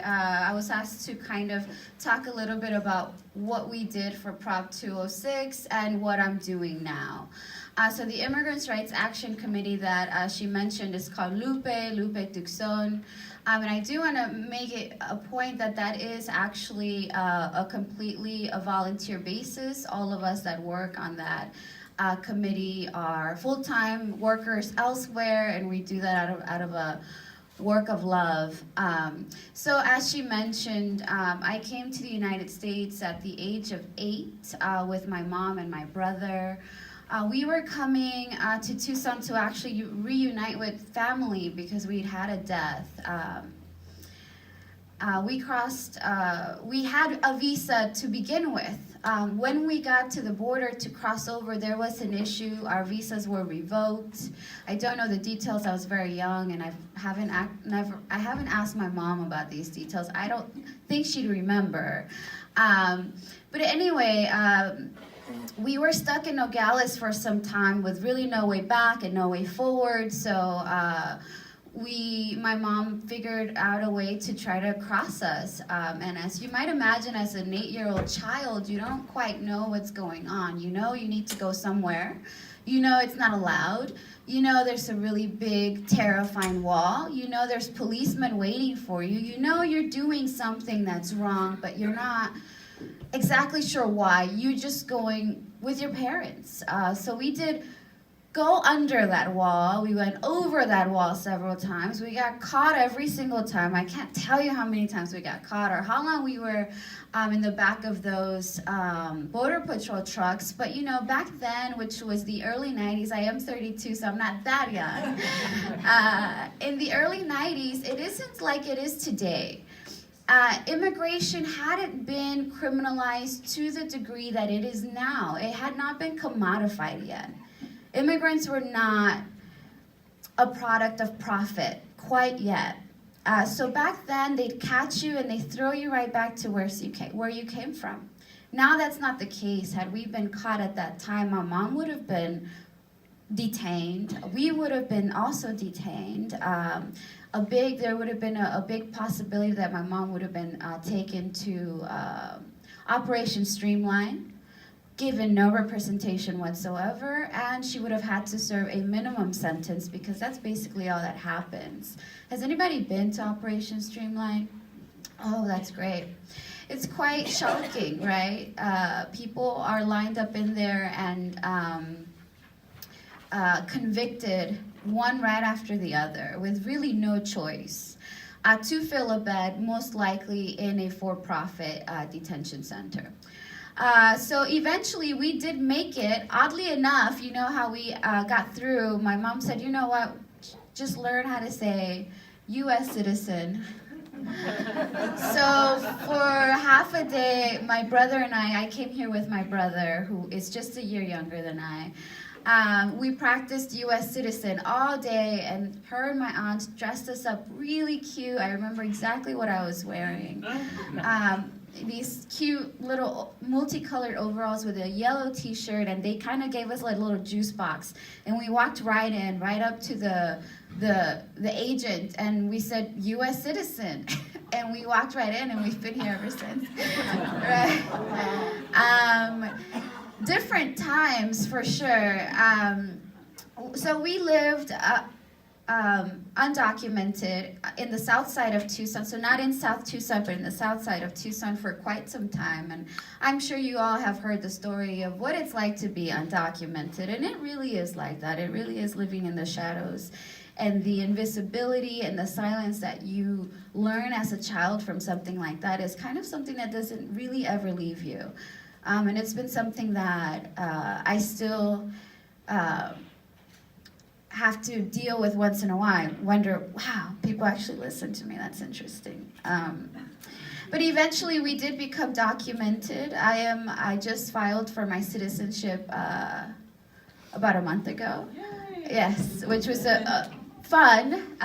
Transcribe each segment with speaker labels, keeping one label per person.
Speaker 1: I was asked to kind of talk a little bit about what we did for Prop 206 and what I'm doing now. So the Immigrants' Rights Action Committee that she mentioned is called Lupe Tucson. And I do want to make it a point that that is actually a completely a volunteer basis. All of us that work on that committee are full-time workers elsewhere, and we do that out of a work of love. So as she mentioned, I came to the United States at the age of 8 with my mom and my brother. We were coming to Tucson to actually reunite with family because we'd had a death. We had a visa to begin with. When we got to the border to cross over, there was an issue. Our visas were revoked. I don't know the details. I was very young, and I haven't asked my mom about these details. I don't think she'd remember. But anyway, we were stuck in Nogales for some time with really no way back and no way forward. So my mom figured out a way to try to cross us. And as you might imagine, as an 8-year-old child, you don't quite know what's going on. You know you need to go somewhere. You know it's not allowed. You know there's a really big, terrifying wall. You know there's policemen waiting for you. You know you're doing something that's wrong, but you're not exactly sure why. You're just going with your parents. So we did go under that wall. We went over that wall several times. We got caught every single time. I can't tell you how many times we got caught or how long we were in the back of those Border Patrol trucks. But you know, back then, which was the early 90s, I am 32, so I'm not that young. In the early 90s, it isn't like it is today. Immigration hadn't been criminalized to the degree that it is now. It had not been commodified yet. Immigrants were not a product of profit quite yet. So back then, they'd catch you and they throw you right back to where you came from. Now that's not the case. Had we been caught at that time, my mom would have been detained. We would have been also detained. There would have been a big possibility that my mom would have been taken to Operation Streamline, given no representation whatsoever, and she would have had to serve a minimum sentence because that's basically all that happens. Has anybody been to Operation Streamline? Oh, that's great. It's quite shocking, right? People are lined up in there and convicted one right after the other with really no choice to fill a bed, most likely in a for-profit detention center. So eventually we did make it. Oddly enough, you know how we got through, my mom said, you know what, just learn how to say U.S. citizen. So for half a day, my brother and I came here with my brother, who is just a year younger than I. We practiced U.S. citizen all day, and her and my aunt dressed us up really cute. I remember exactly what I was wearing. These cute little multicolored overalls with a yellow t-shirt, and they kind of gave us like a little juice box. And we walked right up to the agent, and we said, U.S. citizen. And we walked right in, and we've been here ever since. Right? Different times for sure. So we lived undocumented in the south side of Tucson, so not in South Tucson, but in the south side of Tucson for quite some time. And I'm sure you all have heard the story of what it's like to be undocumented, and it really is like that. It really is living in the shadows, and the invisibility and the silence that you learn as a child from something like that is kind of something that doesn't really ever leave you. And it's been something that I still have to deal with once in a while. I wonder, wow, people actually listen to me. That's interesting. But eventually we did become documented. I just filed for my citizenship about a month ago. Yay. Yes, which was fun.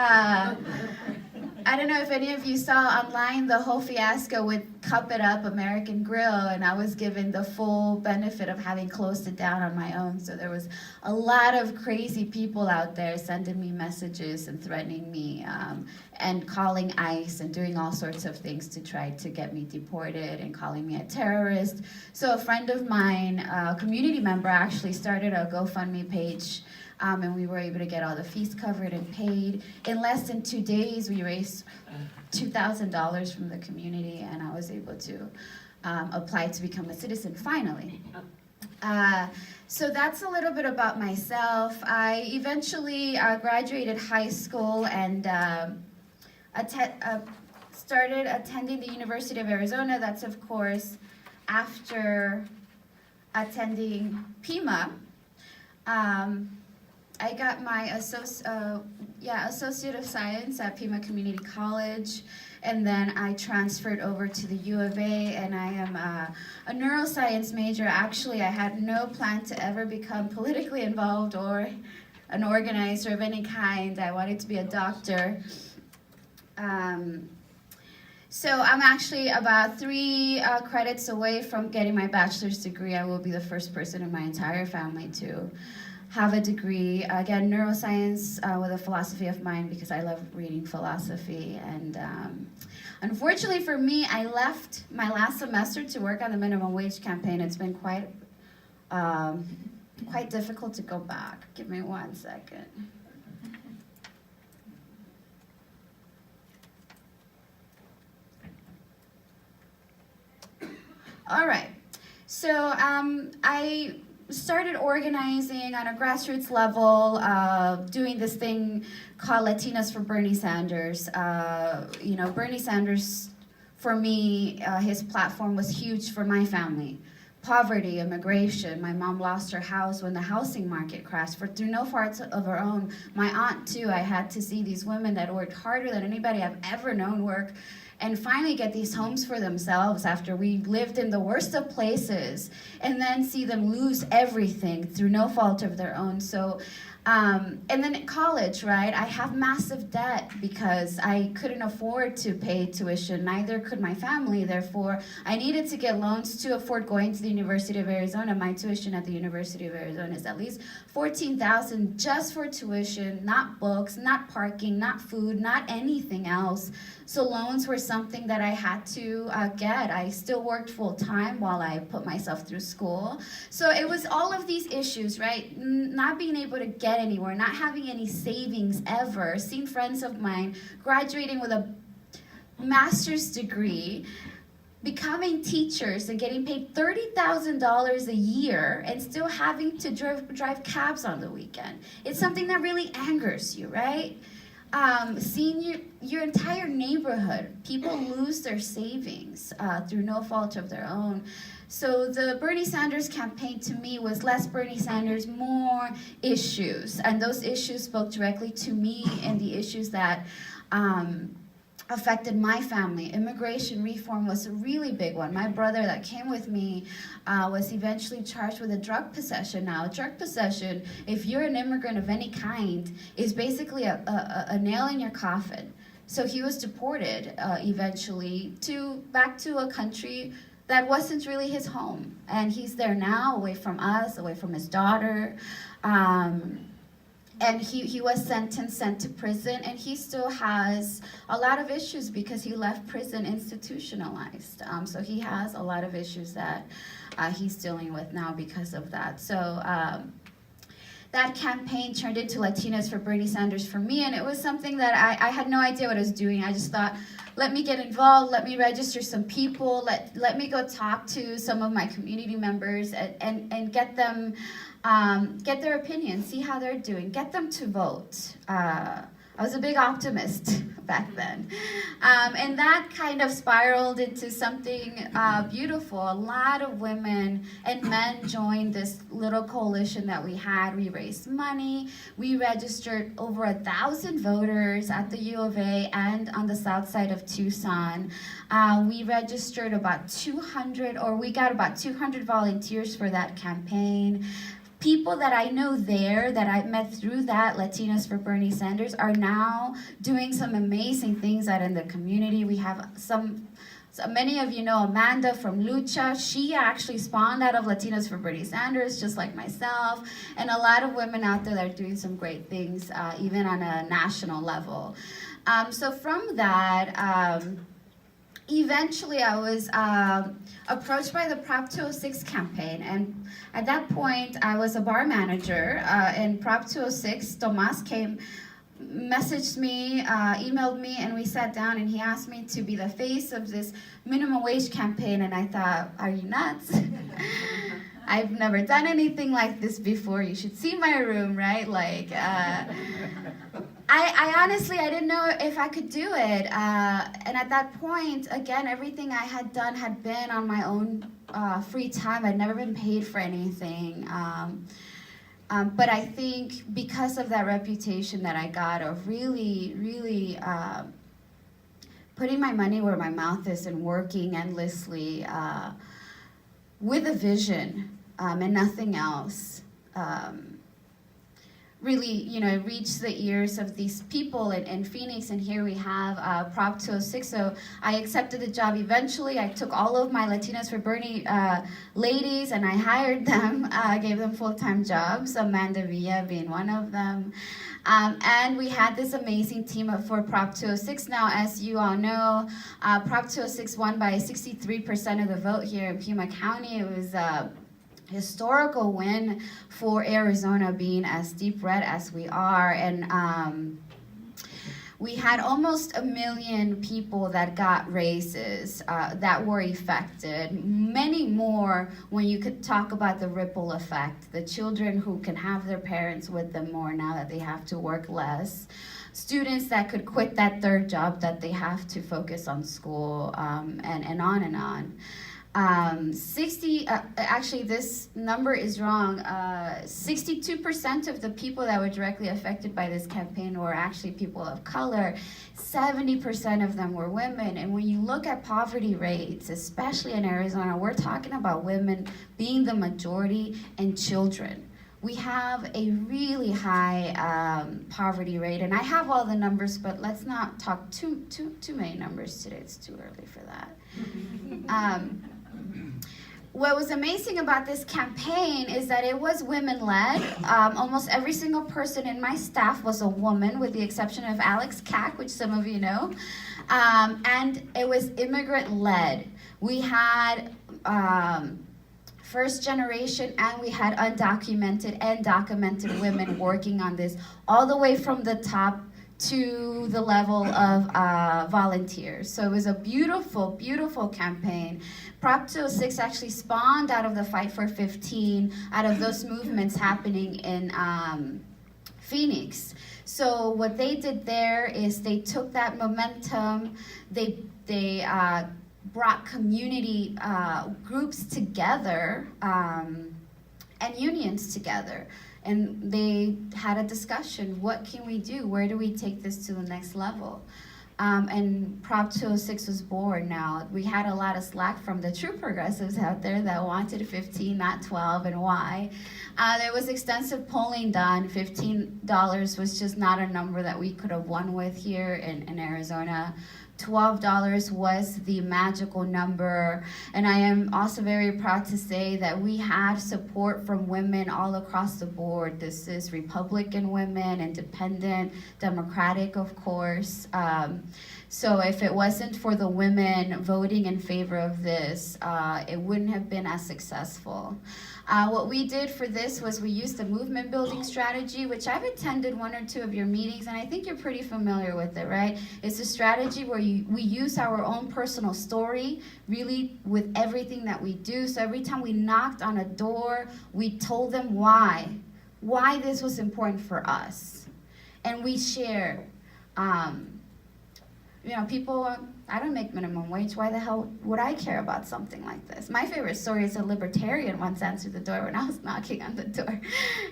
Speaker 1: I don't know if any of you saw online the whole fiasco with Cup It Up American Grill, and I was given the full benefit of having closed it down on my own. So there was a lot of crazy people out there sending me messages and threatening me, and calling ICE and doing all sorts of things to try to get me deported and calling me a terrorist. So a friend of mine, a community member, actually started a GoFundMe page. And we were able to get all the fees covered and paid. In less than 2 days, we raised $2,000 from the community, and I was able to apply to become a citizen finally. So that's a little bit about myself. I eventually graduated high school and started attending the University of Arizona. That's, of course, after attending Pima. I got my Associate of Science at Pima Community College, and then I transferred over to the U of A, and I am a neuroscience major. Actually, I had no plan to ever become politically involved or an organizer of any kind. I wanted to be a doctor. So I'm actually about 3 credits away from getting my bachelor's degree. I will be the first person in my entire family to have a degree. Again, neuroscience with a philosophy of mind, because I love reading philosophy. And unfortunately for me, I left my last semester to work on the minimum wage campaign. It's been quite difficult to go back. Give me 1 second. All right, so I started organizing on a grassroots level, doing this thing called Latinas for Bernie Sanders. You know, Bernie Sanders, for me, his platform was huge for my family. Poverty, immigration. My mom lost her house when the housing market crashed through no fault of her own. My aunt, too. I had to see these women that worked harder than anybody I've ever known work, and finally get these homes for themselves after we lived in the worst of places, and then see them lose everything through no fault of their own. So, and then at college, right, I have massive debt because I couldn't afford to pay tuition, neither could my family. Therefore, I needed to get loans to afford going to the University of Arizona. My tuition at the University of Arizona is at least $14,000 just for tuition, not books, not parking, not food, not anything else. So loans were something that I had to get. I still worked full time while I put myself through school. So it was all of these issues, right? Not being able to get anywhere, not having any savings ever, seeing friends of mine graduating with a master's degree, becoming teachers and getting paid $30,000 a year and still having to drive cabs on the weekend. It's something that really angers you, right? Seeing your entire neighborhood, people lose their savings through no fault of their own. So the Bernie Sanders campaign to me was less Bernie Sanders, more issues. And those issues spoke directly to me and the issues that affected my family. Immigration reform was a really big one. My brother that came with me was eventually charged with a drug possession. Now, drug possession, if you're an immigrant of any kind, is basically a nail in your coffin. So he was deported eventually back to a country that wasn't really his home. And he's there now, away from us, away from his daughter. And he was sent to prison, and he still has a lot of issues because he left prison institutionalized. So he has a lot of issues that he's dealing with now because of that. So that campaign turned into Latinas for Bernie Sanders for me, and it was something that I had no idea what I was doing. I just thought, let me get involved, let me register some people, let me go talk to some of my community members and get them, get their opinion, see how they're doing, get them to vote. I was a big optimist back then. And that kind of spiraled into something beautiful. A lot of women and men joined this little coalition that we had. We raised money. We registered over 1,000 voters at the U of A and on the south side of Tucson. We registered about 200, or we got about 200 volunteers for that campaign. people that I know there that I met through that, Latinos for Bernie Sanders, are now doing some amazing things out in the community. We have so many of you know Amanda from Lucha. She actually spawned out of Latinos for Bernie Sanders, just like myself, and a lot of women out there that are doing some great things, even on a national level. So from that, eventually I was approached by the Prop 206 campaign, and at that point I was a bar manager in Prop 206. Tomas came, messaged me, emailed me, and we sat down, and he asked me to be the face of this minimum wage campaign, and I thought, are you nuts? I've never done anything like this before. You should see my room, right? Like, I honestly, I didn't know if I could do it. And at that point, again, everything I had done had been on my own free time. I'd never been paid for anything. But I think because of that reputation that I got of really, really putting my money where my mouth is and working endlessly with a vision and nothing else, really, you know, reached the ears of these people in Phoenix, and here we have Prop 206. So I accepted the job eventually. I took all of my Latinos for Bernie ladies and I hired them, gave them full-time jobs, Amanda Villa being one of them. And we had this amazing team for Prop 206. Now, as you all know, Prop 206 won by 63% of the vote here in Pima County. It was historical win for Arizona, being as deep red as we are, and we had almost 1 million people that got raises that were affected. Many more when you could talk about the ripple effect, the children who can have their parents with them more now that they have to work less, students that could quit that third job that they have to focus on school, and on and on. Actually this number is wrong. 62% of the people that were directly affected by this campaign were actually people of color. 70% of them were women. And when you look at poverty rates, especially in Arizona, we're talking about women being the majority and children. We have a really high poverty rate, and I have all the numbers, but let's not talk too many numbers today. It's too early for that. What was amazing about this campaign is that it was women-led. Almost every single person in my staff was a woman, with the exception of Alex Cack, which some of you know. And it was immigrant-led. We had first generation, and we had undocumented and documented women working on this, all the way from the top to the level of volunteers. So it was a beautiful, beautiful campaign. Prop 206 actually spawned out of the Fight for 15, out of those movements happening in Phoenix. So what they did there is they took that momentum, they brought community groups together and unions together. And they had a discussion, what can we do? Where do we take this to the next level? And Prop 206 was born. Now, we had a lot of slack from the true progressives out there that wanted 15, not 12, and why. There was extensive polling done. $15 was just not a number that we could have won with here in Arizona. $12 was the magical number, and I am also very proud to say that we had support from women all across the board. This is Republican women, independent, Democratic, of course. So if it wasn't for the women voting in favor of this, it wouldn't have been as successful. What we did for this was we used a movement building strategy, which I've attended one or two of your meetings, and I think you're pretty familiar with it, right? It's a strategy where we use our own personal story, really, with everything that we do. So every time we knocked on a door, we told them why this was important for us. And we share. You know, people, I don't make minimum wage. Why the hell would I care about something like this? My favorite story is a libertarian once answered the door when I was knocking on the door.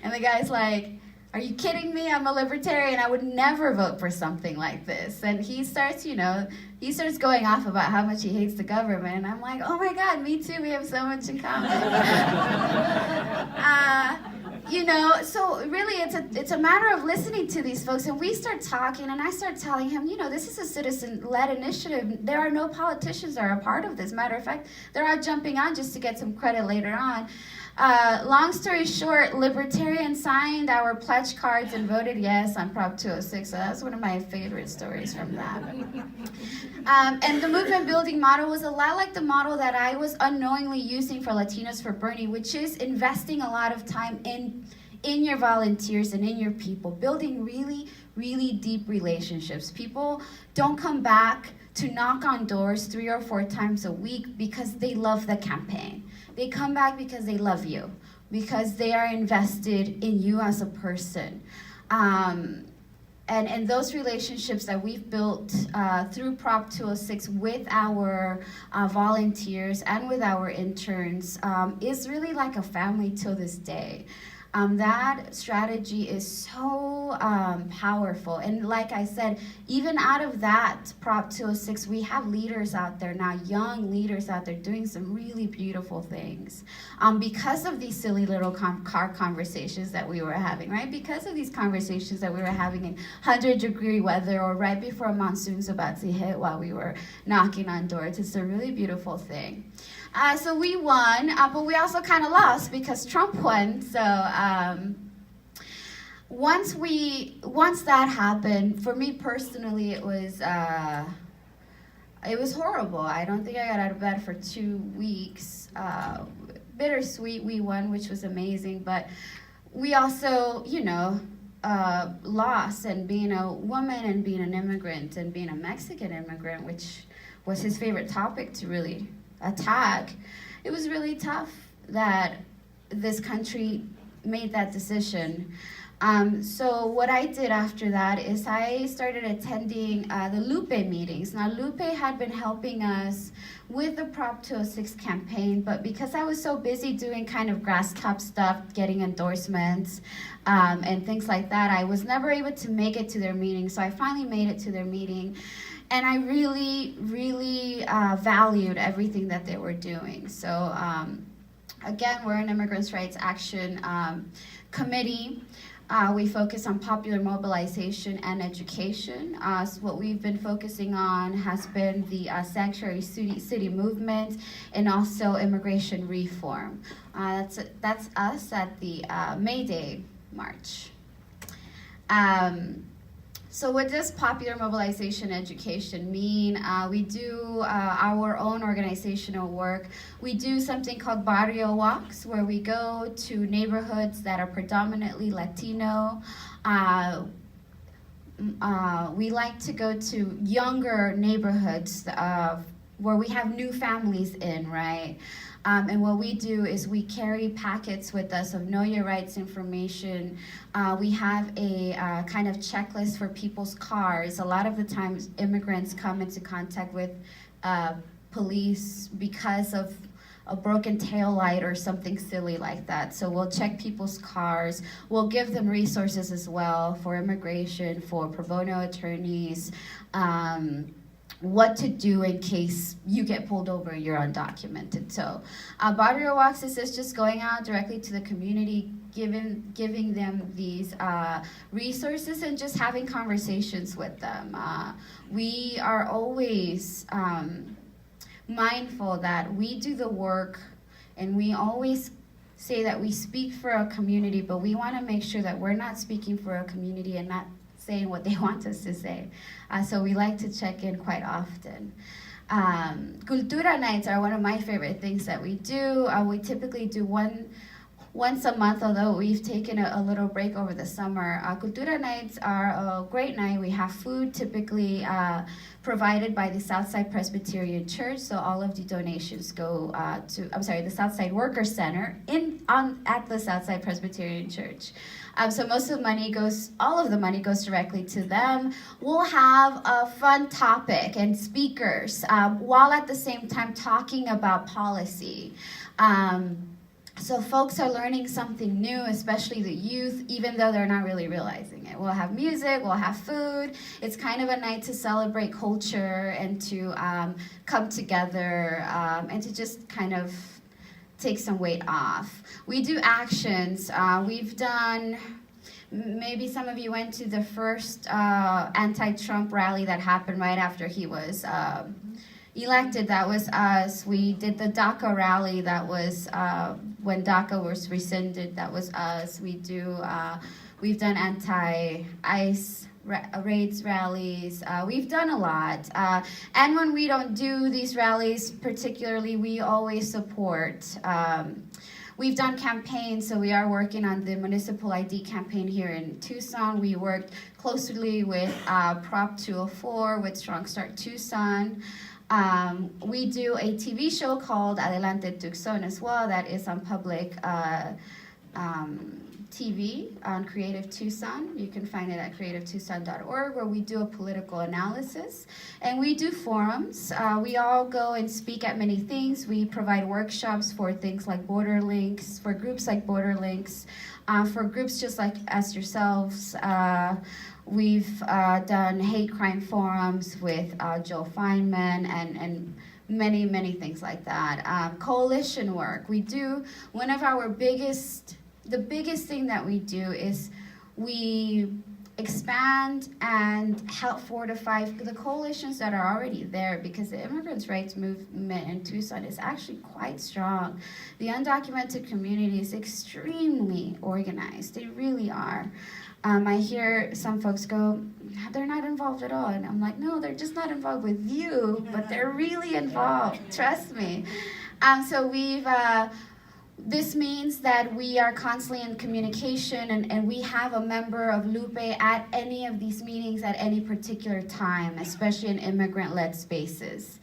Speaker 1: And the guy's like, are you kidding me? I'm a libertarian. I would never vote for something like this. And he starts, going off about how much he hates the government. And I'm like, oh my God, me too. We have so much in common. You know, so really it's a matter of listening to these folks, and we start talking, and I start telling him, you know, this is a citizen-led initiative. There are no politicians that are a part of this. Matter of fact, they're all jumping on just to get some credit later on. Long story short, Libertarians signed our pledge cards and voted yes on Prop 206, so that's one of my favorite stories from that. And the movement building model was a lot like the model that I was unknowingly using for Latinos for Bernie, which is investing a lot of time in your volunteers and in your people, building really, really deep relationships. People don't come back to knock on doors 3 or 4 times a week because they love the campaign. They come back because they love you, because they are invested in you as a person. And those relationships that we've built through Prop 206 with our volunteers and with our interns is really like a family till this day. That strategy is so powerful. And like I said, even out of that Prop 206, we have leaders out there now, young leaders out there doing some really beautiful things because of these silly little car conversations that we were having, right? Because of these conversations that we were having in 100-degree weather or right before monsoon's about to hit while we were knocking on doors. It's a really beautiful thing. So we won, but we also kind of lost because Trump won. So once that happened, for me personally, it was horrible. I don't think I got out of bed for 2 weeks. Bittersweet, we won, which was amazing, but we also, you know, lost. And being a woman and being an immigrant and being a Mexican immigrant, which was his favorite topic to really attack, it was really tough that this country made that decision. So what I did after that is I started attending the Lupe meetings. Now Lupe had been helping us with the Prop 206 campaign, but because I was so busy doing kind of grass top stuff, getting endorsements and things like that, I was never able to make it to their meeting. So I finally made it to their meeting. And I really, really valued everything that they were doing. So again, we're an Immigrants' Rights Action Committee. We focus on popular mobilization and education. So what we've been focusing on has been the sanctuary city movement and also immigration reform. That's us at the May Day March. So what does popular mobilization education mean? We do our own organizational work. We do something called barrio walks, where we go to neighborhoods that are predominantly Latino. We like to go to younger neighborhoods where we have new families in, right? And what we do is we carry packets with us of Know Your Rights information. We have a kind of checklist for people's cars. A lot of the times immigrants come into contact with police because of a broken tail light or something silly like that. So we'll check people's cars. We'll give them resources as well for immigration, for pro bono attorneys, what to do in case you get pulled over and you're undocumented. So barrio walks is just going out directly to the community, giving them these resources and just having conversations with them. We are always mindful that we do the work, and we always say that we speak for a community, but we want to make sure that we're not speaking for a community and not saying what they want us to say. So we like to check in quite often. Cultura nights are one of my favorite things that we do. We typically do once a month, although we've taken a little break over the summer. Cultura nights are a great night. We have food typically provided by the Southside Presbyterian Church, so all of the donations go the Southside Worker Center at the Southside Presbyterian Church. So all of the money goes directly to them. We'll have a fun topic and speakers while at the same time talking about policy. So folks are learning something new, especially the youth, even though they're not really realizing it. We'll have music, we'll have food. It's kind of a night to celebrate culture and to come together and to just kind of take some weight off. We do actions. We've done, maybe some of you went to the first anti-Trump rally that happened right after he was elected. That was us. We did the DACA rally. That was when DACA was rescinded. That was us. We've done anti-ICE raids rallies. We've done a lot. And when we don't do these rallies particularly, we always support. We've done campaigns, so we are working on the municipal ID campaign here in Tucson. We worked closely with Prop 204, with Strong Start Tucson. We do a TV show called Adelante Tucson as well, that is on public TV on Creative Tucson. You can find it at creativetucson.org, where we do a political analysis. And we do forums. We all go and speak at many things. We provide workshops for things like Border Links, for groups like Border Links, for groups just like as yourselves. We've done hate crime forums with Joe Feynman and many things like that. Coalition work. We do, one of our the biggest thing that we do is we expand and help fortify the coalitions that are already there, because the immigrants' rights movement in Tucson is actually quite strong. The undocumented community is extremely organized. They really are. I hear some folks go, they're not involved at all. And I'm like, no, they're just not involved with you, but they're really involved. Trust me. So this means that we are constantly in communication, and we have a member of Lupe at any of these meetings at any particular time, especially in immigrant-led spaces.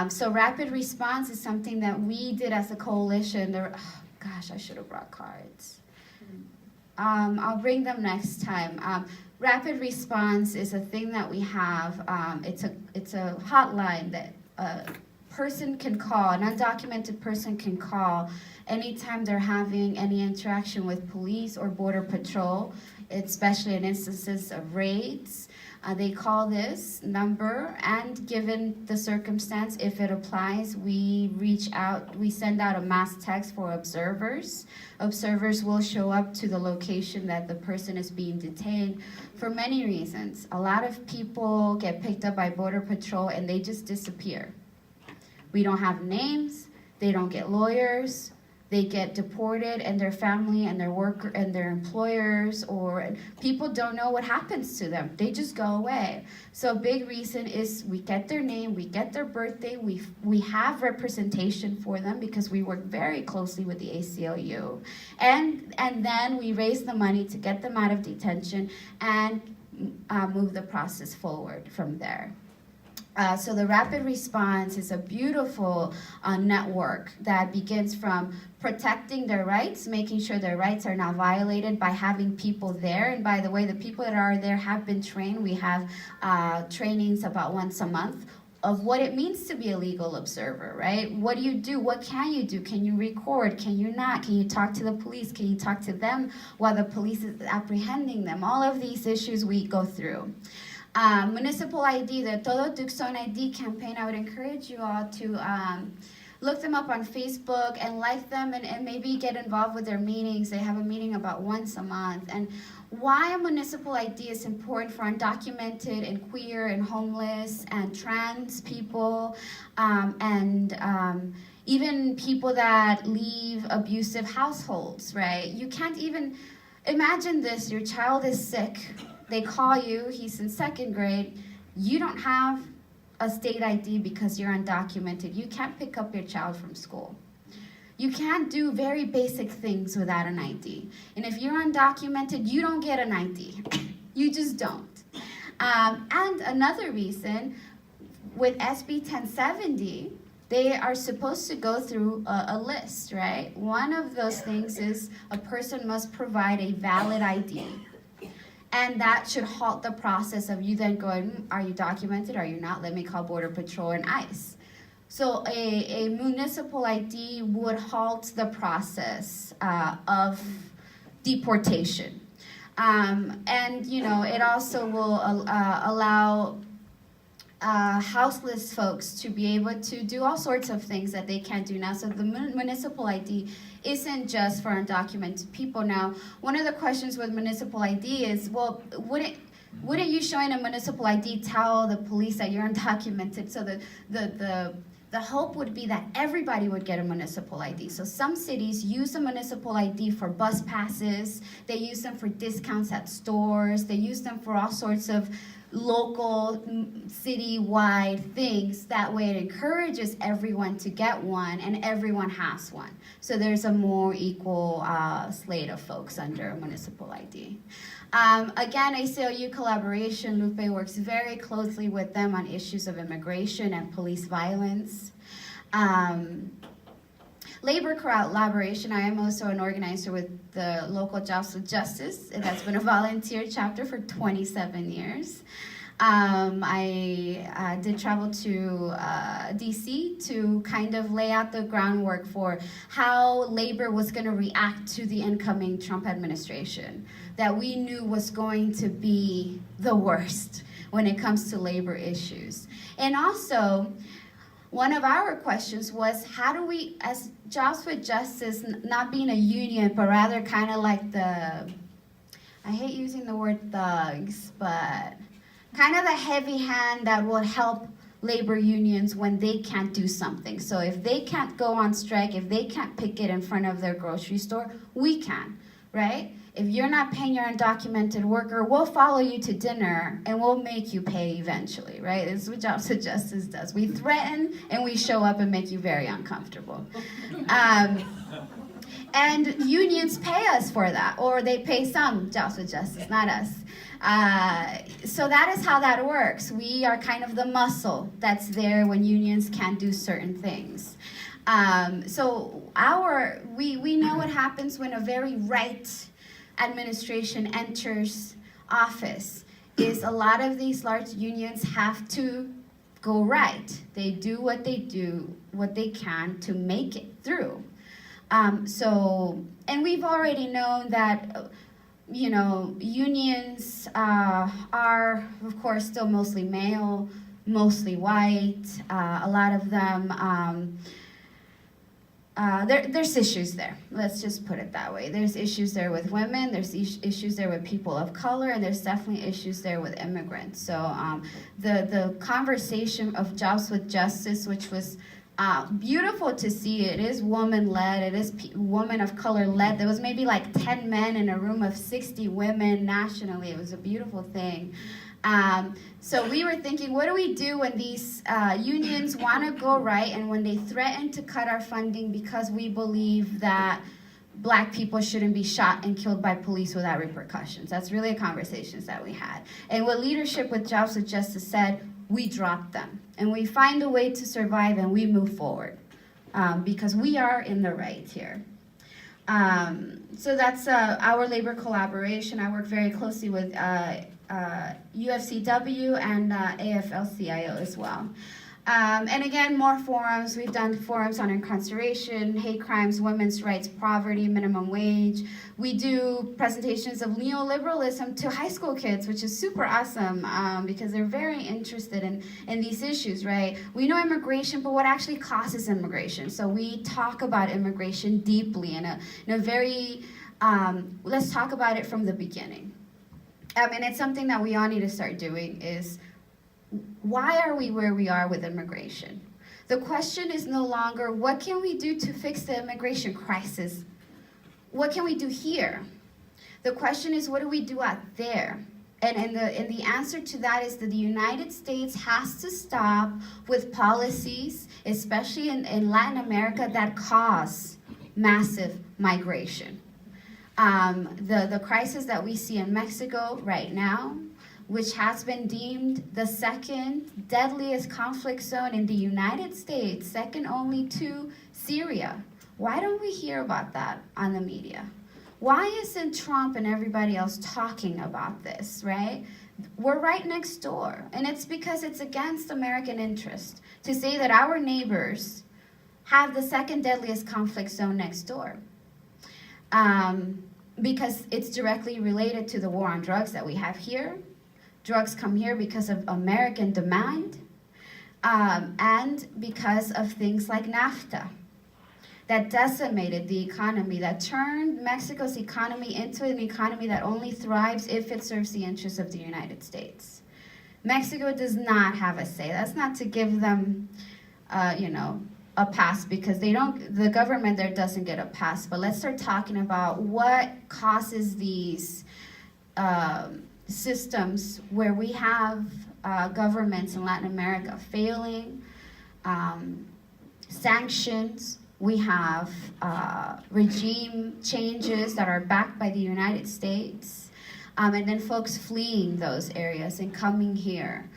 Speaker 1: So rapid response is something that we did as a coalition. Gosh, I should have brought cards. I'll bring them next time. Rapid response is a thing that we have. It's a hotline that a person can call, an undocumented person can call anytime they're having any interaction with police or border patrol, especially in instances of raids. They call this number, and given the circumstance, if it applies, we send out a mass text for observers. Observers will show up to the location that the person is being detained for many reasons. A lot of people get picked up by Border Patrol and they just disappear. We don't have names, they don't get lawyers, they get deported, and their family and their worker and their employers or people don't know what happens to them. They just go away. So a big reason is we get their name, we get their birthday, we have representation for them because we work very closely with the ACLU. And then we raise the money to get them out of detention and move the process forward from there. So the rapid response is a beautiful network that begins from protecting their rights, making sure their rights are not violated by having people there. And by the way, the people that are there have been trained. We have trainings about once a month of what it means to be a legal observer, right? What do you do? What can you do? Can you record? Can you not? Can you talk to the police? Can you talk to them while the police is apprehending them? All of these issues we go through. Municipal ID, the Todo Tucson ID campaign, I would encourage you all to look them up on Facebook and like them and maybe get involved with their meetings. They have a meeting about once a month. And why a municipal ID is important for undocumented and queer and homeless and trans people and even people that leave abusive households, right? You can't even imagine this. Your child is sick. They call you, he's in second grade, you don't have a state ID because you're undocumented. You can't pick up your child from school. You can't do very basic things without an ID. And if you're undocumented, you don't get an ID. You just don't. And another reason, with SB 1070, they are supposed to go through a list, right? One of those things is a person must provide a valid ID. And that should halt the process of you then going, are you documented, are you not? Let me call Border Patrol and ICE. So a municipal ID would halt the process of deportation. And, you know, it also will allow houseless folks to be able to do all sorts of things that they can't do now. So the municipal ID isn't just for undocumented people now. One of the questions with municipal ID is, well, wouldn't you showing a municipal ID tell the police that you're undocumented? So the hope would be that everybody would get a municipal ID. So some cities use a municipal ID for bus passes, they use them for discounts at stores, they use them for all sorts of local, city-wide things. That way it encourages everyone to get one, and everyone has one. So there's a more equal slate of folks under a municipal ID. Again, ACLU collaboration, Lupe works very closely with them on issues of immigration and police violence. Labor collaboration, I am also an organizer with the local Jobs with Justice. That's been a volunteer chapter for 27 years. I did travel to DC to kind of lay out the groundwork for how labor was going to react to the incoming Trump administration that we knew was going to be the worst when it comes to labor issues. And also, one of our questions was, how do we, as Jobs with Justice, not being a union, but rather kind of like the, I hate using the word thugs, but kind of the heavy hand that will help labor unions when they can't do something. So if they can't go on strike, if they can't picket in front of their grocery store, we can, right? If you're not paying your undocumented worker, we'll follow you to dinner and we'll make you pay eventually, right? This is what Jobs with Justice does. We threaten and we show up and make you very uncomfortable. And unions pay us for that, or they pay some Jobs with Justice, not us. So that is how that works. We are kind of the muscle that's there when unions can't do certain things. So we know what happens when a very right administration enters office is a lot of these large unions have to go right. They do what they can to make it through. And we've already known that, unions are, of course, still mostly male, mostly white. A lot of them, there's issues there. Let's just put it that way. There's issues there with women, there's issues there with people of color, and there's definitely issues there with immigrants. So the conversation of Jobs with Justice, which was beautiful to see. It is woman-led. It is woman of color-led. There was maybe like 10 men in a room of 60 women nationally. It was a beautiful thing. So we were thinking, what do we do when these unions want to go right and when they threaten to cut our funding because we believe that Black people shouldn't be shot and killed by police without repercussions? That's really the conversations that we had. And what leadership with Jobs with Justice said, we drop them. And we find a way to survive and we move forward because we are in the right here. So that's our labor collaboration. I work very closely with UFCW and AFL-CIO as well. And again, more forums. We've done forums on incarceration, hate crimes, women's rights, poverty, minimum wage. We do presentations of neoliberalism to high school kids, which is super awesome because they're very interested in these issues, right? We know immigration, but what actually causes immigration? So we talk about immigration deeply in a very, let's talk about it from the beginning. And it's something that we all need to start doing is, why are we where we are with immigration? The question is no longer, what can we do to fix the immigration crisis? What can we do here? The question is, what do we do out there? And the answer to that is that the United States has to stop with policies, especially in Latin America, that cause massive migration. The crisis that we see in Mexico right now, which has been deemed the second deadliest conflict zone in the United States, second only to Syria. Why don't we hear about that on the media? Why isn't Trump and everybody else talking about this, right? We're right next door, and it's because it's against American interest to say that our neighbors have the second deadliest conflict zone next door. Because it's directly related to the war on drugs that we have here. Drugs come here because of American demand, and because of things like NAFTA that decimated the economy, that turned Mexico's economy into an economy that only thrives if it serves the interests of the United States. Mexico does not have a say. That's not to give them, a pass, because the government there doesn't get a pass. But let's start talking about what causes these systems where we have governments in Latin America failing, sanctions. We have regime changes that are backed by the United States, and then folks fleeing those areas and coming here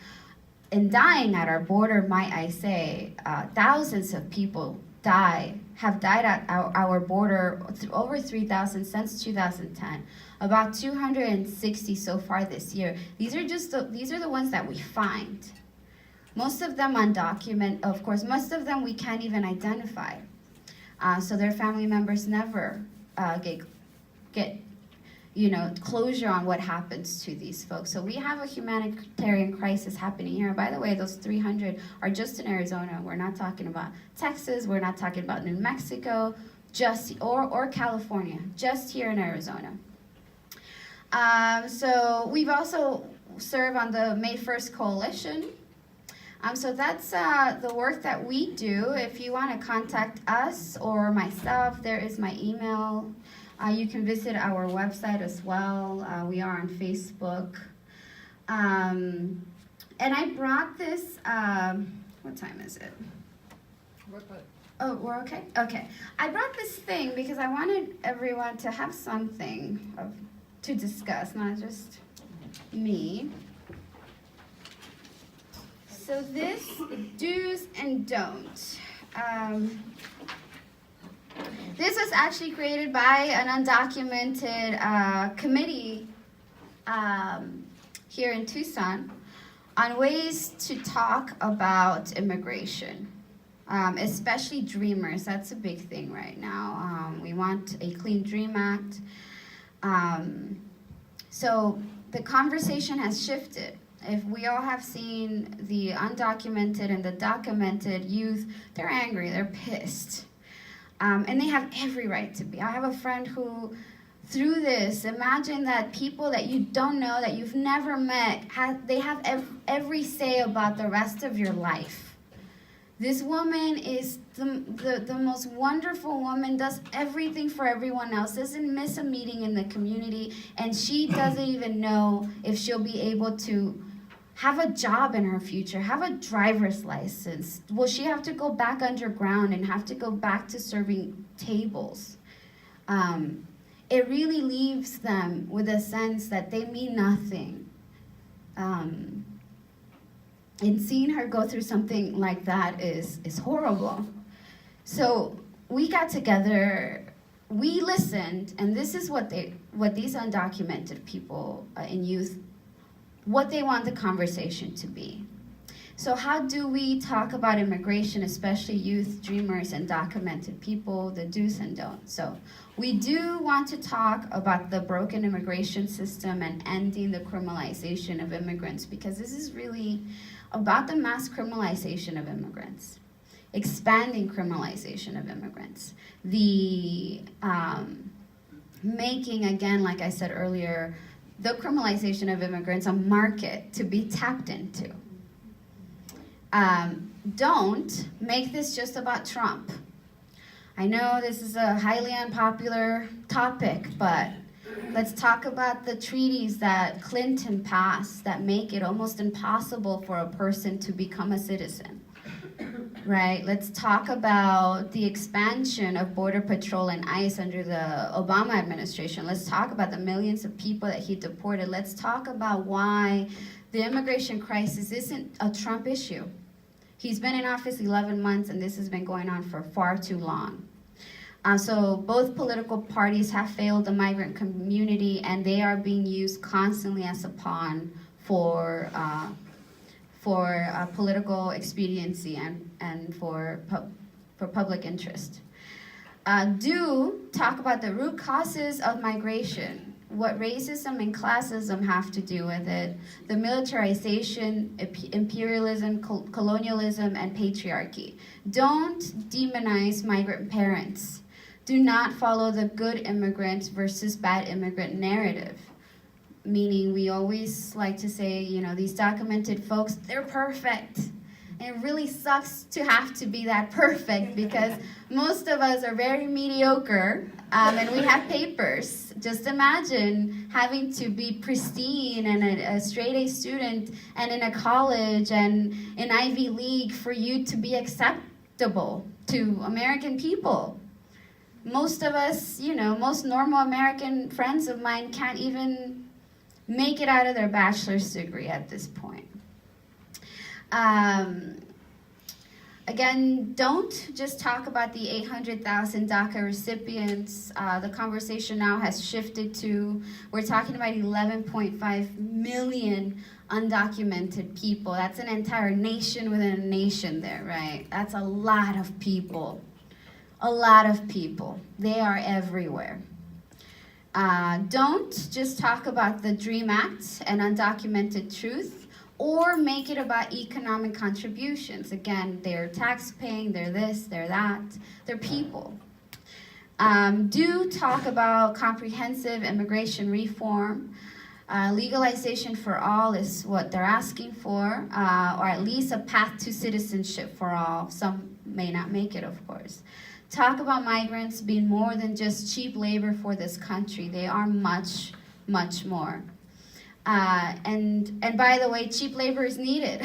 Speaker 1: and dying at our border, might I say. Thousands of people have died at our border, over 3,000 since 2010. About 260 so far this year. These are the ones that we find. Most of them undocumented, of course. Most of them we can't even identify. So their family members never get closure on what happens to these folks. So we have a humanitarian crisis happening here. By the way, those 300 are just in Arizona. We're not talking about Texas. We're not talking about New Mexico, or California, just here in Arizona. So we've also served on the May 1st Coalition. So that's the work that we do. If you want to contact us or myself, there is my email. You can visit our website as well. We are on Facebook. And I brought this, what time is it? Oh, we're okay? Okay. I brought this thing because I wanted everyone to have something to discuss, not just me. So this, do's and don'ts. This was actually created by an undocumented committee here in Tucson on ways to talk about immigration, especially dreamers. That's a big thing right now. We want a Clean Dream Act. So the conversation has shifted. If we all have seen the undocumented and the documented youth, they're angry, they're pissed. And they have every right to be. I have a friend who, through this, imagine that people that you don't know, that you've never met, they have every say about the rest of your life. This woman is the most wonderful woman, does everything for everyone else, doesn't miss a meeting in the community, and she doesn't even know if she'll be able to have a job in her future, have a driver's license. Will she have to go back underground and have to go back to serving tables? It really leaves them with a sense that they mean nothing. And seeing her go through something like that is horrible. So we got together, we listened, and this is what these undocumented people and youth, what they want the conversation to be. So how do we talk about immigration, especially youth, dreamers, and documented people, the do's and don'ts? So we do want to talk about the broken immigration system and ending the criminalization of immigrants, because this is really about the mass criminalization of immigrants, expanding criminalization of immigrants, the making, again, like I said earlier, the criminalization of immigrants a market to be tapped into. Don't make this just about Trump. I know this is a highly unpopular topic, but let's talk about the treaties that Clinton passed that make it almost impossible for a person to become a citizen. Right? Let's talk about the expansion of Border Patrol and ICE under the Obama administration. Let's talk about the millions of people that he deported. Let's talk about why the immigration crisis isn't a Trump issue. He's been in office 11 months, and this has been going on for far too long. So both political parties have failed the migrant community, and they are being used constantly as a pawn for political expediency and for public interest. Do talk about the root causes of migration. what racism and classism have to do with it, the militarization, imperialism, colonialism, and patriarchy. Don't demonize migrant parents. Do not follow the good immigrant versus bad immigrant narrative. Meaning we always like to say, you know, these documented folks, they're perfect. And it really sucks to have to be that perfect because most of us are very mediocre and we have papers. Just imagine having to be pristine and a straight A student and in a college and in Ivy League for you to be acceptable to American people. Most of us, you know, most normal American friends of mine can't even make it out of their bachelor's degree at this point. Again, don't just talk about the 800,000 DACA recipients. The conversation now has shifted to, we're talking about 11.5 million undocumented people. That's an entire nation within a nation there, right? That's a lot of people. A lot of people. They are everywhere. Don't just talk about the DREAM Act and undocumented truth, or make it about economic contributions. Again, they're tax paying, they're this, they're that, they're people. Do talk about comprehensive immigration reform. Legalization for all is what they're asking for, or at least a path to citizenship for all. Some may not make it, of course. Talk about migrants being more than just cheap labor for this country. They are much, much more. And by the way, cheap labor is needed.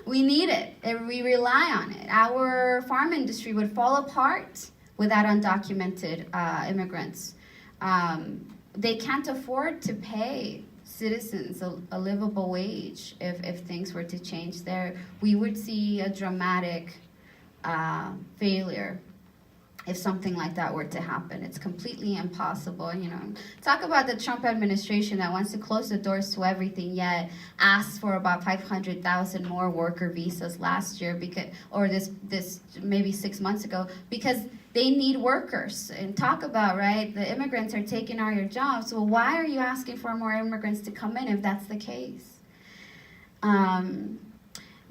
Speaker 1: We need it, and we rely on it. Our farm industry would fall apart without undocumented immigrants. They can't afford to pay citizens a livable wage if things were to change there. We would see a dramatic failure if something like that were to happen. It's completely impossible, you know. Talk about the Trump administration that wants to close the doors to everything, yet asked for about 500,000 more worker visas last year, because, or this maybe 6 months ago, because they need workers. And talk about, right, the immigrants are taking all your jobs. Well, why are you asking for more immigrants to come in if that's the case?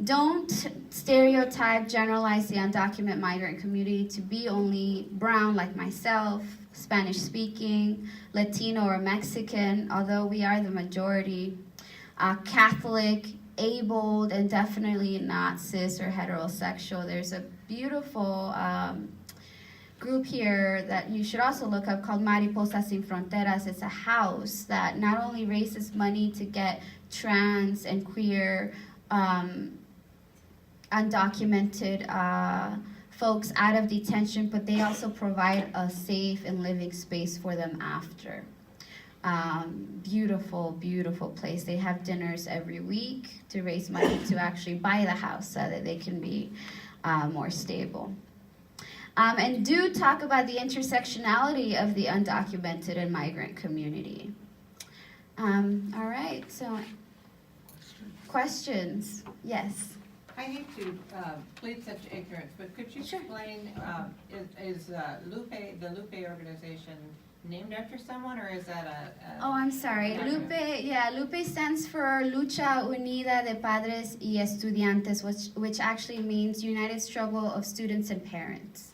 Speaker 1: Don't stereotype, generalize the undocumented migrant community to be only brown like myself, Spanish speaking, Latino or Mexican, although we are the majority, Catholic, abled, and definitely not cis or heterosexual. There's a beautiful group here that you should also look up called Mariposas Sin Fronteras. It's a house that not only raises money to get trans and queer undocumented folks out of detention, but they also provide a safe and living space for them after. Beautiful, beautiful place. They have dinners every week to raise money to actually buy the house so that they can be more stable. And do talk about the intersectionality of the undocumented and migrant community. All right, so questions? Yes.
Speaker 2: I hate to plead such ignorance, but could you explain, is Lupe, the Lupe organization, named after someone, or is that a
Speaker 1: Oh, I'm sorry. Lupe stands for Lucha Unida de Padres y Estudiantes, which actually means United Struggle of Students and Parents.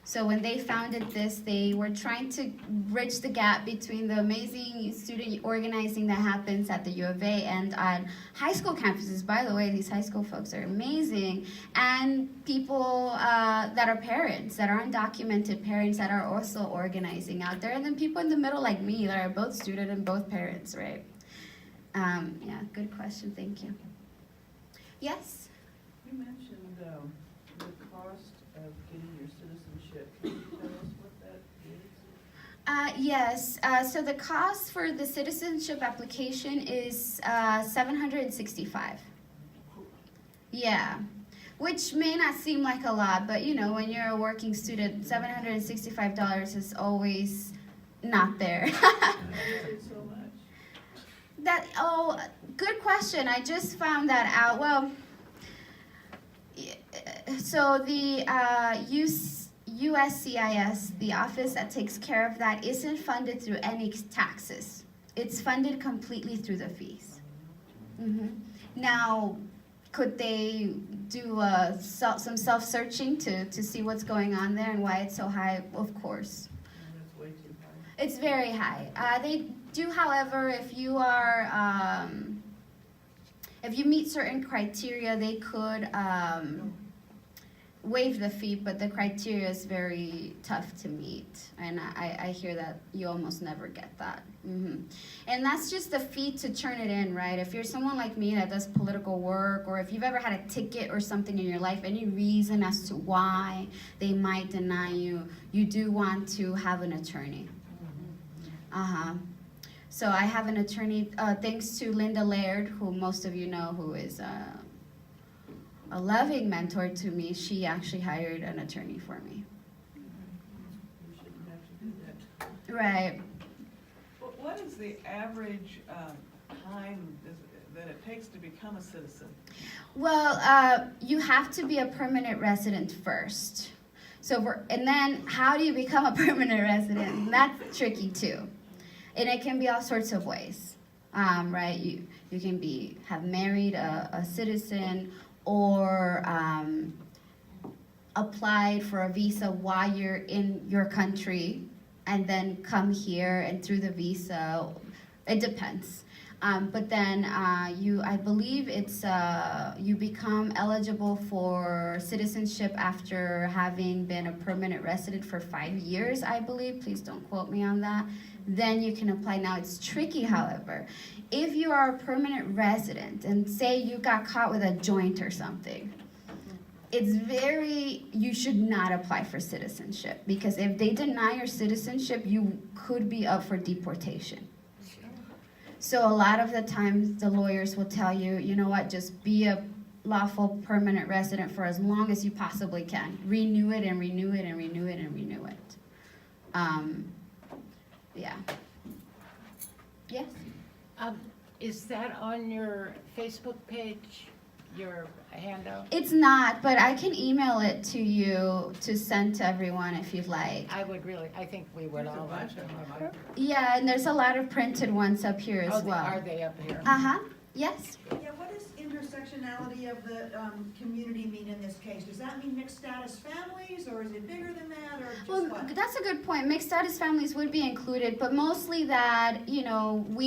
Speaker 1: So when they founded this, they were trying to bridge the gap between the amazing student organizing that happens at the U of A and on high school campuses. By the way, these high school folks are amazing. And people that are parents, that are undocumented parents that are also organizing out there. And then people in the middle like me that are both student and both parents, right? Yeah, good question. Thank you. Yes?
Speaker 3: You mentioned the cost of getting your citizenship. Can you tell us what that is?
Speaker 1: Yes. So the cost for the citizenship application is $765. Yeah. Which may not seem like a lot, but you know, when you're a working student, $765 is always not there.
Speaker 3: Why is it so much?
Speaker 1: Good question. I just found that out. Well, so the USCIS, the office that takes care of that, isn't funded through any taxes. It's funded completely through the fees. Now, could they do some self-searching to see what's going on there and why it's so high? Of course.
Speaker 3: That's way too high.
Speaker 1: It's very high. They do, however, if you are, if you meet certain criteria, they could waive the fee, but the criteria is very tough to meet, and I hear that you almost never get that. And that's just the fee to turn it in, right? If you're someone like me that does political work, or if you've ever had a ticket or something in your life, any reason as to why they might deny you, you do want to have an attorney. So I have an attorney, thanks to Linda Laird, who most of you know, who is a loving mentor to me. She actually hired an attorney for me.
Speaker 3: You shouldn't have to do that.
Speaker 1: Right.
Speaker 4: What is the average time that it takes to become a citizen?
Speaker 1: Well, you have to be a permanent resident first. And then how do you become a permanent resident? That's tricky too. And it can be all sorts of ways, right? You can have married a citizen, or applied for a visa while you're in your country, and then come here, and through the visa, it depends. But then I believe it's you become eligible for citizenship after having been a permanent resident for 5 years, I believe. Please don't quote me on that. Then you can apply. Now, it's tricky, however. If you are a permanent resident, and say you got caught with a joint or something, you should not apply for citizenship, because if they deny your citizenship, you could be up for deportation. So a lot of the times the lawyers will tell you, you know what, just be a lawful permanent resident for as long as you possibly can. Renew it and renew it and renew it and renew it. Yeah. Yes?
Speaker 5: Is that on your Facebook page, your handout?
Speaker 1: It's not, but I can email it to you to send to everyone if you'd like.
Speaker 5: I think we would
Speaker 3: There's a
Speaker 5: all
Speaker 3: bunch
Speaker 5: like
Speaker 3: of
Speaker 5: them.
Speaker 1: Yeah, and there's a lot of printed ones up here as well.
Speaker 5: Are they up here?
Speaker 1: Yes.
Speaker 6: Yeah, what does intersectionality of the community mean in this case? Does that mean mixed status families, or is it bigger than that, or
Speaker 1: Well,
Speaker 6: just what?
Speaker 1: that's a good point. Mixed status families would be included, but mostly that, we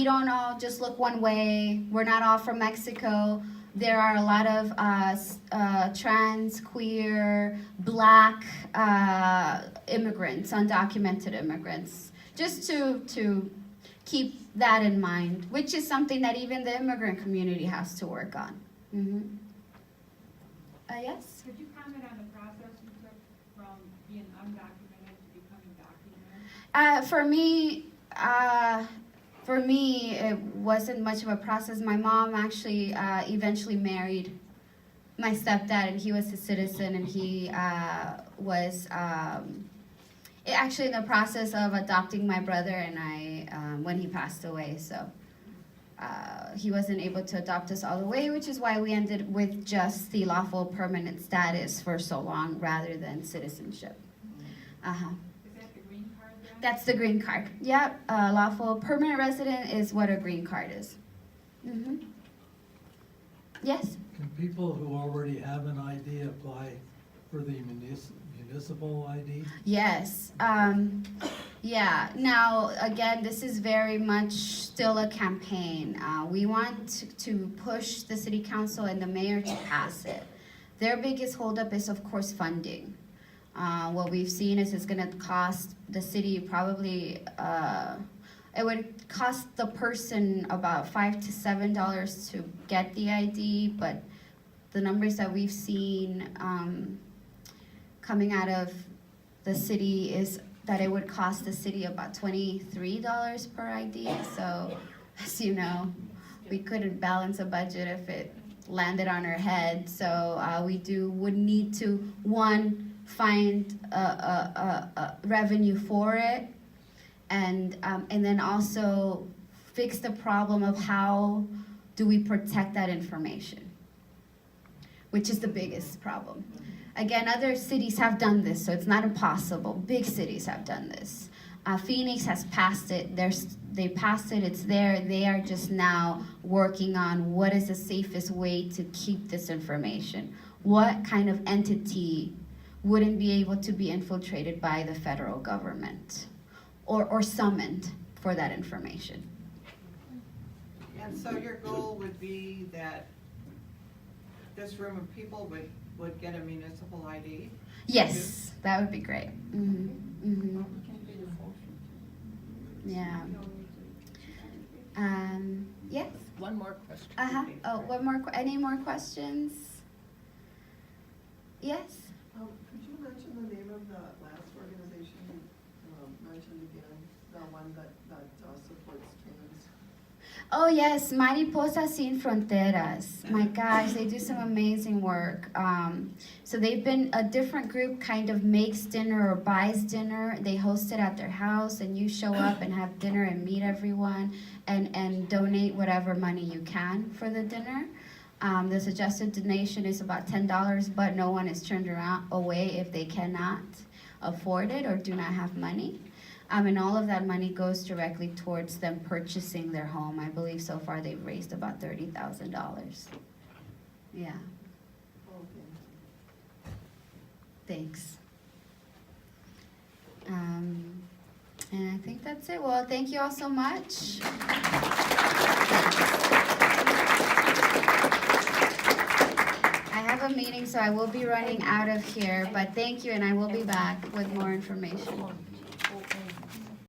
Speaker 1: don't all just look one way. We're not all from Mexico. There are a lot of trans, queer, black immigrants, undocumented immigrants, just to keep that in mind, which is something that even the immigrant community has to work on. Yes?
Speaker 7: Could you comment on the process you took from being undocumented to becoming documented?
Speaker 1: For me, it wasn't much of a process. My mom actually eventually married my stepdad, and he was a citizen, and he was actually in the process of adopting my brother and I when he passed away. So he wasn't able to adopt us all the way, which is why we ended with just the lawful permanent status for so long rather than citizenship.
Speaker 7: Is that the green card then?
Speaker 1: That's the green card. Yep, lawful permanent resident is what a green card is. Yes?
Speaker 8: Can people who already have an ID apply for the municipal ID?
Speaker 1: Yes. Yeah. Now, again, this is very much still a campaign. We want to push the city council and the mayor to pass it. Their biggest holdup is, of course, funding. What we've seen is it's going to cost the city probably, it would cost the person about $5 to $7 to get the ID, but the numbers that we've seen coming out of the city is that it would cost the city about $23 per ID. So, as you know, we couldn't balance a budget if it landed on our head. So we would need to, one, find a revenue for it, and then also fix the problem of how do we protect that information, which is the biggest problem. Again, other cities have done this, so it's not impossible. Big cities have done this. Phoenix has passed it. They passed it. It's there. They are just now working on what is the safest way to keep this information. What kind of entity wouldn't be able to be infiltrated by the federal government or summoned for that information?
Speaker 2: And so your goal would be that this room of people would get a municipal ID?
Speaker 1: Yes, that would be great. Yeah. Yes.
Speaker 5: One more question.
Speaker 1: Oh, one more. Any more questions? Yes.
Speaker 3: Could you mention the name of the last organization you mentioned again, the one that supports trans?
Speaker 1: Oh yes, Mariposas Sin Fronteras. My gosh, they do some amazing work. So they've been a different group, kind of makes dinner or buys dinner. They host it at their house, and you show up and have dinner and meet everyone, and donate whatever money you can for the dinner. The suggested donation is about $10, but no one is turned away if they cannot afford it or do not have money. And all of that money goes directly towards them purchasing their home. I believe so far they've raised about $30,000. Yeah,
Speaker 3: Okay.
Speaker 1: thanks. And I think that's it. Well, thank you all so much. I have a meeting, so I will be running out of here, but thank you, and I will be back with more information.